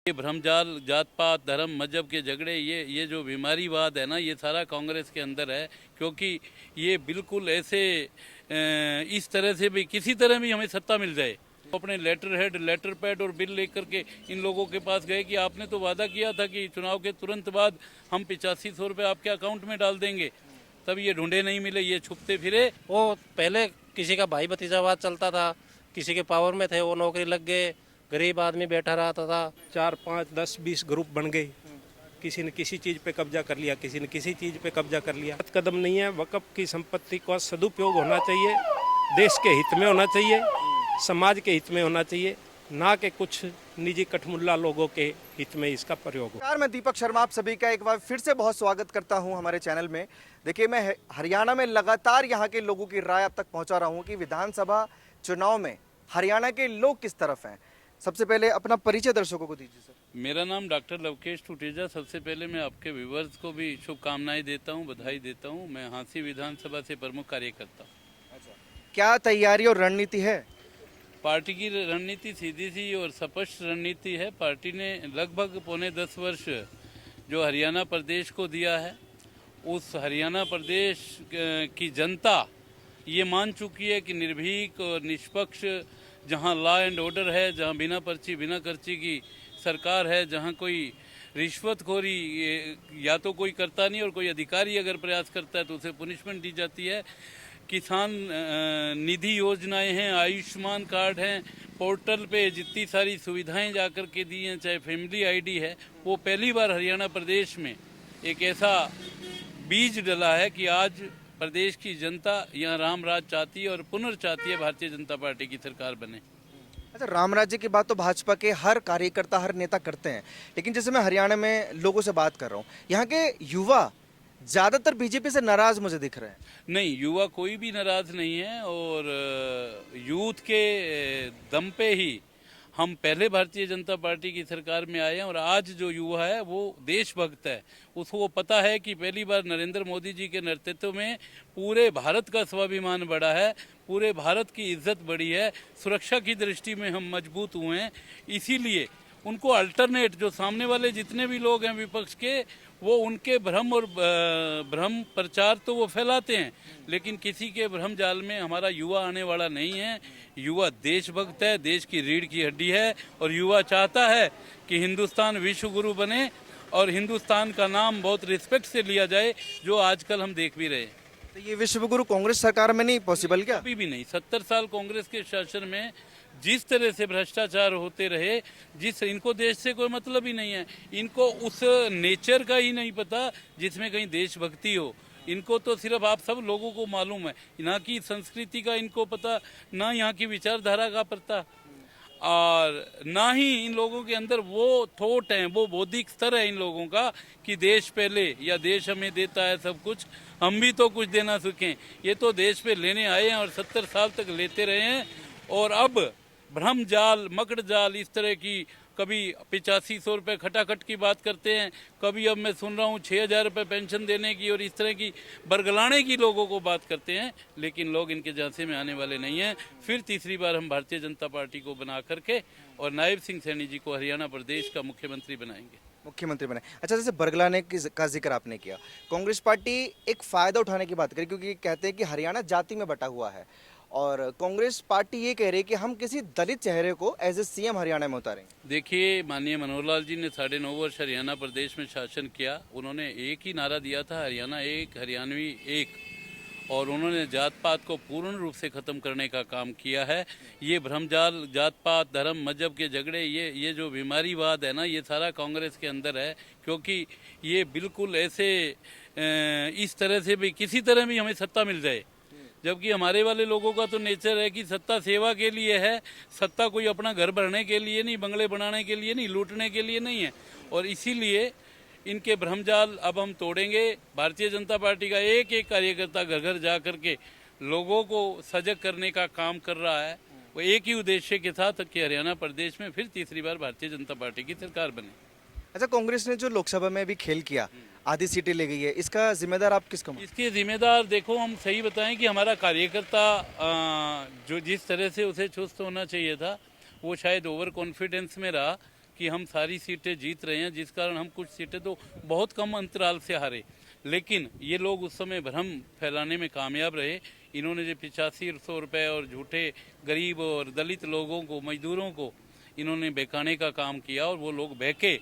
ये भ्रमजाल, जात पात, धर्म, मजहब के झगड़े, ये जो बीमारीवाद है ना, ये सारा कांग्रेस के अंदर है। क्योंकि ये बिल्कुल ऐसे इस तरह से भी किसी तरह भी हमें सत्ता मिल जाए, अपने लेटर हेड, लेटर पैड और बिल लेकर के इन लोगों के पास गए कि आपने तो वादा किया था कि चुनाव के तुरंत बाद हम 8500 रुपये आपके अकाउंट में डाल देंगे। तब ये ढूंढे नहीं मिले, ये छुपते फिरे। वो पहले किसी का भाई भतीजावाद चलता था, किसी के पावर में थे वो नौकरी लग गए, गरीब आदमी बैठा रहता था। 4, 5, 10, 20 ग्रुप बन गए। किसी ने किसी चीज़ पे कब्जा कर लिया, किसी ने किसी चीज़ पे कब्जा कर लिया। कदम नहीं है। वक्फ की संपत्ति का सदुपयोग होना चाहिए, देश के हित में होना चाहिए, समाज के हित में होना चाहिए, ना कि कुछ निजी कठमुल्ला लोगों के हित में इसका प्रयोग हो। नमस्कार, मैं दीपक शर्मा आप सभी का एक बार फिर से बहुत स्वागत करता हूं हमारे चैनल में। देखिए, मैं हरियाणा में लगातार यहां के लोगों की राय अब तक पहुंचा रहा हूं कि विधानसभा चुनाव में हरियाणा के लोग किस तरफ हैं। सबसे पहले अपना परिचय दर्शकों को दीजिए सर। मेरा नाम डॉक्टर लवकेश टुटेजा। सबसे पहले मैं आपके व्यूवर्स को भी शुभकामनाएं देता हूं, बधाई देता हूं। मैं हांसी विधानसभा से प्रमुख कार्यकर्ता हूं। क्या तैयारी और रणनीति है? पार्टी की रणनीति सीधी सी और स्पष्ट रणनीति है। पार्टी ने लगभग 10.25 वर्ष जो हरियाणा प्रदेश को दिया है, उस हरियाणा प्रदेश की जनता ये मान चुकी है कि निर्भीक और निष्पक्ष, जहां लॉ एंड ऑर्डर है, जहां बिना पर्ची बिना खर्ची की सरकार है, जहां कोई रिश्वतखोरी या तो कोई करता नहीं और कोई अधिकारी अगर प्रयास करता है तो उसे पनिशमेंट दी जाती है। किसान निधि योजनाएं हैं, आयुष्मान कार्ड हैं, पोर्टल पे जितनी सारी सुविधाएं जाकर के दी हैं, चाहे फैमिली आईडी है, वो पहली बार हरियाणा प्रदेश में एक ऐसा बीज डला है कि आज प्रदेश की जनता यहाँ राम राज चाहती है और पुनर्चाहती है भारतीय जनता पार्टी की सरकार बने। अच्छा, राम राज्य की बात तो भाजपा के हर कार्यकर्ता, हर नेता करते हैं, लेकिन जैसे मैं हरियाणा में लोगों से बात कर रहा हूँ, यहाँ के युवा ज्यादातर बीजेपी से नाराज मुझे दिख रहे हैं। नहीं, युवा कोई भी नाराज नहीं है और यूथ के दम पे ही हम पहले भारतीय जनता पार्टी की सरकार में आए हैं। और आज जो युवा है वो देशभक्त है, उसको पता है कि पहली बार नरेंद्र मोदी जी के नेतृत्व में पूरे भारत का स्वाभिमान बढ़ा है, पूरे भारत की इज्जत बढ़ी है, सुरक्षा की दृष्टि में हम मजबूत हुए हैं। इसीलिए उनको अल्टरनेट, जो सामने वाले जितने भी लोग हैं विपक्ष के, वो उनके भ्रम और भ्रम प्रचार तो वो फैलाते हैं, लेकिन किसी के भ्रम जाल में हमारा युवा आने वाला नहीं है। युवा देशभक्त है, देश की रीढ़ की हड्डी है और युवा चाहता है कि हिंदुस्तान विश्व गुरु बने और हिंदुस्तान का नाम बहुत रिस्पेक्ट से लिया जाए, जो आजकल हम देख भी रहे हैं। तो ये विश्वगुरु कांग्रेस सरकार में नहीं पॉसिबल क्या? कभी भी नहीं। 70 साल कांग्रेस के शासन में जिस तरह से भ्रष्टाचार होते रहे, इनको देश से कोई मतलब ही नहीं है। इनको उस नेचर का ही नहीं पता जिसमें कहीं देशभक्ति हो। इनको तो सिर्फ आप सब लोगों को मालूम है, यहाँ की संस्कृति का इनको पता, ना यहाँ की विचारधारा का पता, और ना ही इन लोगों के अंदर वो थॉट है, वो बौद्धिक स्तर है इन लोगों का कि देश पहले या देश हमें देता है सब कुछ, हम भी तो कुछ देना सीखें। ये तो देश पे लेने आए हैं और 70 साल तक लेते रहे हैं। और अब भ्रम जाल, मकड़ जाल, इस तरह की, कभी 8500 रुपये खटाखट की बात करते हैं, कभी अब मैं सुन रहा हूँ 6000 रुपये पेंशन देने की, और इस तरह की बरगलाने की लोगों को बात करते हैं। लेकिन लोग इनके झांसे में आने वाले नहीं हैं। फिर तीसरी बार हम भारतीय जनता पार्टी को बना करके और नायब सिंह सैनी जी को हरियाणा प्रदेश का मुख्यमंत्री बनाएंगे। मुख्यमंत्री बने। अच्छा, जैसे बरगलाने का जिक्र आपने किया, कांग्रेस पार्टी एक फायदा उठाने की बात करी, क्योंकि कहते हैं कि हरियाणा जाति में बटा हुआ है और कांग्रेस पार्टी ये कह रही है कि हम किसी दलित चेहरे को एज ए सीएम हरियाणा में उतारेंगे। देखिए, माननीय मनोहर लाल जी ने 9.5 वर्ष हरियाणा प्रदेश में शासन किया। उन्होंने एक ही नारा दिया था, हरियाणा एक, हरियाणवी एक, और उन्होंने जात पात को पूर्ण रूप से ख़त्म करने का काम किया है। ये भ्रमजाल, जात पात, धर्म, मजहब के झगड़े, ये जो बीमारीवाद है ना, ये सारा कांग्रेस के अंदर है। क्योंकि ये बिल्कुल ऐसे इस तरह से भी किसी तरह भी हमें सत्ता मिल जाए, जबकि हमारे वाले लोगों का तो नेचर है कि सत्ता सेवा के लिए है, सत्ता कोई अपना घर भरने के लिए नहीं, बंगले बनाने के लिए नहीं, लूटने के लिए नहीं है। और इसीलिए इनके भ्रमजाल अब हम तोड़ेंगे। भारतीय जनता पार्टी का एक एक कार्यकर्ता घर घर जा करके लोगों को सजग करने का काम कर रहा है, वो एक ही उद्देश्य के साथ कि हरियाणा प्रदेश में फिर तीसरी बार भारतीय जनता पार्टी की सरकार बने। अच्छा, कांग्रेस ने जो लोकसभा में भी खेल किया, आधी सीटें ले गई है, इसका जिम्मेदार आप किसको मानते हैं? इसके जिम्मेदार, देखो, हम सही बताएं कि हमारा कार्यकर्ता जो जिस तरह से उसे चुस्त होना चाहिए था, वो शायद ओवर कॉन्फिडेंस में रहा, कि हम सारी सीटें जीत रहे हैं, जिस कारण हम कुछ सीटें तो बहुत कम अंतराल से हारे, लेकिन ये लोग उस समय भ्रम फैलाने में कामयाब रहे। इन्होंने जो 8500 रुपये और झूठे गरीब और दलित लोगों को, मजदूरों को इन्होंने बहकाने का काम किया और वो लोग बहके,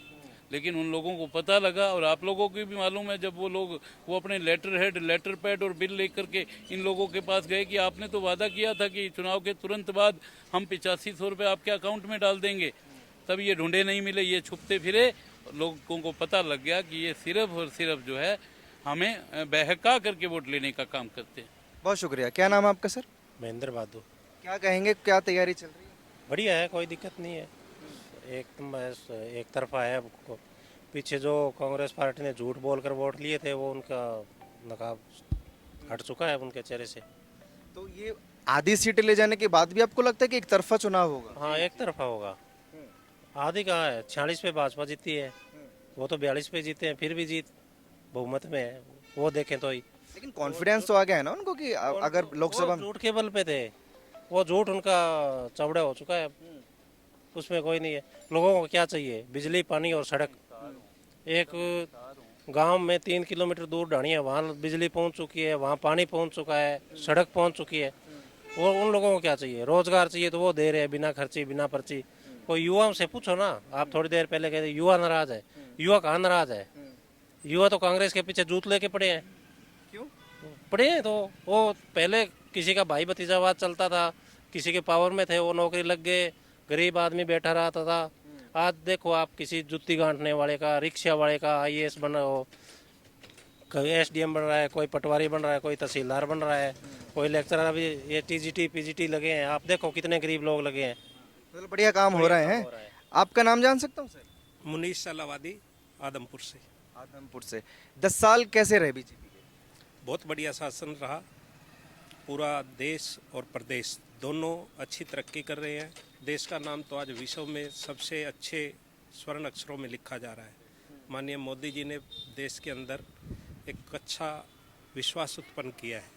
लेकिन उन लोगों को पता लगा और आप लोगों को भी मालूम है, जब वो अपने लेटर हेड, लेटर पैड और बिल लेकर के इन लोगों के पास गए कि आपने तो वादा किया था कि चुनाव के तुरंत बाद हम 8500 रुपये आपके अकाउंट में डाल देंगे, तब ये ढूंढे नहीं मिले, ये छुपते फिरे। लोगों को पता लग गया कि ये सिर्फ और सिर्फ जो है हमें बहका करके वोट लेने का काम करते हैं। बहुत शुक्रिया। क्या नाम है आपका सर? महेंद्र बहादुर। क्या कहेंगे, क्या तैयारी चल रही है? बढ़िया है, कोई दिक्कत नहीं है, एकदम एक तरफा है। पीछे जो कांग्रेस पार्टी ने झूठ बोलकर वोट लिए थे वो उनका नकाब हट चुका है उनके चेहरे से। तो ये आधी सीटें ले जाने के बाद भी आपको लगता है कि एक तरफा चुनाव होगा? हाँ, एक तरफा होगा। आधी कहाँ है, 46 पे भाजपा जीती है, वो तो 42 पे जीते हैं, फिर भी जीत बहुमत में है, वो देखें तो ही। लेकिन कॉन्फिडेंस तो आ गया है ना उनको कि अगर लोकसभा में झूठ के बल पे थे, वो झूठ उनका चौड़ा हो चुका है, उसमें कोई नहीं है। लोगों को क्या चाहिए? बिजली, पानी और सड़क। एक गांव में 3 किलोमीटर दूर ढाणी है, वहाँ बिजली पहुँच चुकी है, वहाँ पानी पहुँच चुका है, सड़क पहुँच चुकी है। वो उन लोगों को क्या चाहिए? रोजगार चाहिए तो वो दे रहे हैं बिना खर्ची, बिना पर्ची। कोई युवाओं से पूछो ना, आप थोड़ी देर पहले कहते युवा नाराज है, युवा कहाँ नाराज है? युवा तो कांग्रेस के पीछे जूत लेके पड़े हैं। क्यों पड़े हैं? तो वो पहले किसी का भाई भतीजावाद चलता था, किसी के पावर में थे वो नौकरी लग गए, गरीब आदमी बैठा रहता था। आज देखो आप, किसी जुत्ती गांठने वाले का, रिक्शा वाले का IAS बन रहा हो, कोई SDM बन रहा है, कोई पटवारी बन रहा है, कोई तहसीलदार बन रहा है, कोई लेक्चरर। अभी ये TGT PGT लगे हैं, आप देखो कितने गरीब लोग लगे हैं। मतलब बढ़िया काम हो रहे हैं। आपका नाम जान सकता हूँ सर? मुनीश सलावादी, आदमपुर से। आदमपुर से। 10 साल कैसे रहे बीजेपी के? बहुत बढ़िया शासन रहा, पूरा देश और प्रदेश दोनों अच्छी तरक्की कर रहे हैं। देश का नाम तो आज विश्व में सबसे अच्छे स्वर्ण अक्षरों में लिखा जा रहा है। माननीय मोदी जी ने देश के अंदर एक अच्छा विश्वास उत्पन्न किया है।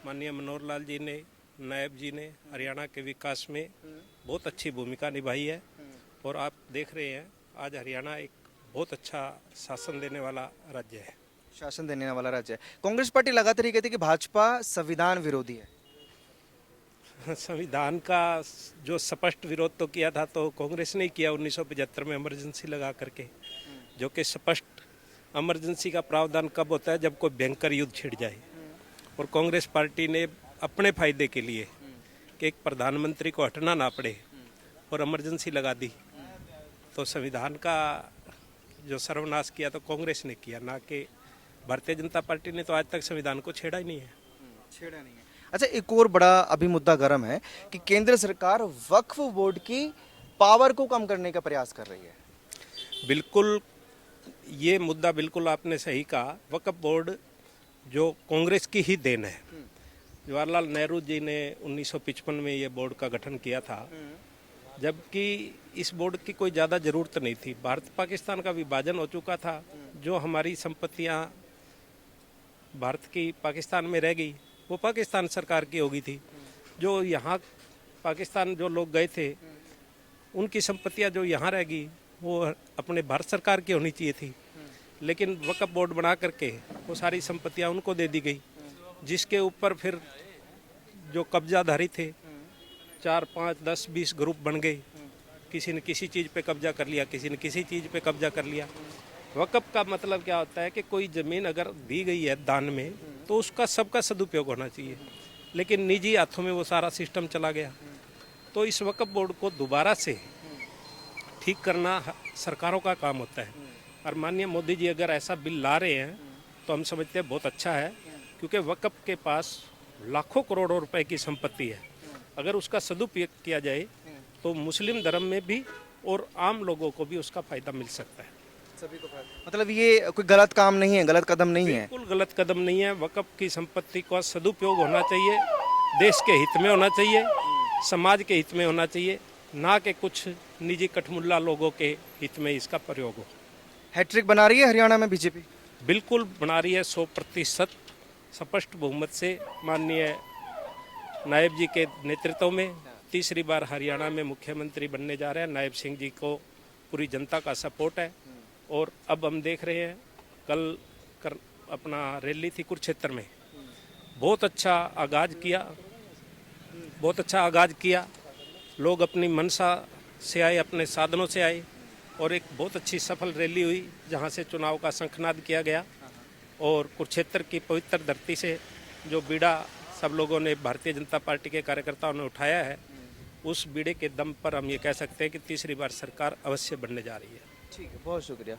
माननीय मनोहर लाल जी ने, नायब जी ने हरियाणा के विकास में बहुत अच्छी भूमिका निभाई है और आप देख रहे हैं आज हरियाणा एक बहुत अच्छा शासन देने वाला राज्य है। शासन देने वाला राज्य है। कांग्रेस पार्टी लगातार ये कहती है कि भाजपा संविधान विरोधी है। संविधान का जो स्पष्ट विरोध तो किया था तो कांग्रेस ने किया 1975 में इमरजेंसी लगा करके, जो कि स्पष्ट इमरजेंसी का प्रावधान कब होता है? जब कोई भयंकर युद्ध छिड़ जाए। और कांग्रेस पार्टी ने अपने फायदे के लिए कि एक प्रधानमंत्री को हटना ना पड़े और इमरजेंसी लगा दी, तो संविधान का जो सर्वनाश किया तो कांग्रेस ने किया, ना कि भारतीय जनता पार्टी ने। तो आज तक संविधान को छेड़ा ही नहीं है। छेड़ा नहीं है। अच्छा, एक और बड़ा अभी मुद्दा गर्म है कि केंद्र सरकार वक्फ बोर्ड की पावर को कम करने का प्रयास कर रही है। बिल्कुल, ये मुद्दा बिल्कुल आपने सही कहा। वक्फ बोर्ड जो कांग्रेस की ही देन है। जवाहरलाल नेहरू जी ने 1955 में ये बोर्ड का गठन किया था, जबकि इस बोर्ड की कोई ज़्यादा ज़रूरत नहीं थी। भारत पाकिस्तान का विभाजन हो चुका था, जो हमारी संपत्तियां भारत की पाकिस्तान में रह गई वो पाकिस्तान सरकार की हो गई थी। जो यहाँ पाकिस्तान जो लोग गए थे उनकी संपत्तियां जो यहाँ रह गई वो अपने भारत सरकार की होनी चाहिए थी, लेकिन वक्फ बोर्ड बना करके वो सारी संपत्तियां उनको दे दी गई, जिसके ऊपर फिर जो कब्जाधारी थे 4, 5, 10, 20 ग्रुप बन गए। किसी ने किसी चीज़ पे कब्जा कर लिया, किसी ने किसी चीज़ पे कब्जा कर लिया। वक्फ का मतलब क्या होता है कि कोई ज़मीन अगर दी गई है दान में तो उसका सबका सदुपयोग होना चाहिए, लेकिन निजी हाथों में वो सारा सिस्टम चला गया। तो इस वक्फ बोर्ड को दोबारा से ठीक करना सरकारों का काम होता है। और माननीय मोदी जी अगर ऐसा बिल ला रहे हैं तो हम समझते हैं बहुत अच्छा है, क्योंकि वक्फ के पास लाखों करोड़ों रुपए की संपत्ति है। अगर उसका सदुपयोग किया जाए तो मुस्लिम धर्म में भी और आम लोगों को भी उसका फायदा मिल सकता है। सभी को मतलब ये कोई गलत काम नहीं है, गलत कदम नहीं है। बिल्कुल गलत कदम नहीं है। वक्फ की संपत्ति का सदुपयोग होना चाहिए, देश के हित में होना चाहिए, समाज के हित में होना चाहिए, ना कि कुछ निजी कठमुल्ला लोगों के हित में इसका प्रयोग हो। हैट्रिक बना रही है हरियाणा में बीजेपी? बिल्कुल बना रही है, 100% स्पष्ट बहुमत से माननीय नायब जी के नेतृत्व में तीसरी बार हरियाणा में मुख्यमंत्री बनने जा रहे हैं। नायब सिंह जी को पूरी जनता का सपोर्ट है। और अब हम देख रहे हैं कल अपना रैली थी कुरुक्षेत्र में, बहुत अच्छा आगाज किया, लोग अपनी मनसा से आए, अपने साधनों से आए और एक बहुत अच्छी सफल रैली हुई जहां से चुनाव का शंखनाद किया गया। और कुरुक्षेत्र की पवित्र धरती से जो बीड़ा सब लोगों ने, भारतीय जनता पार्टी के कार्यकर्ताओं ने उठाया है, उस बीड़े के दम पर हम ये कह सकते हैं कि तीसरी बार सरकार अवश्य बनने जा रही है। ठीक है, बहुत शुक्रिया।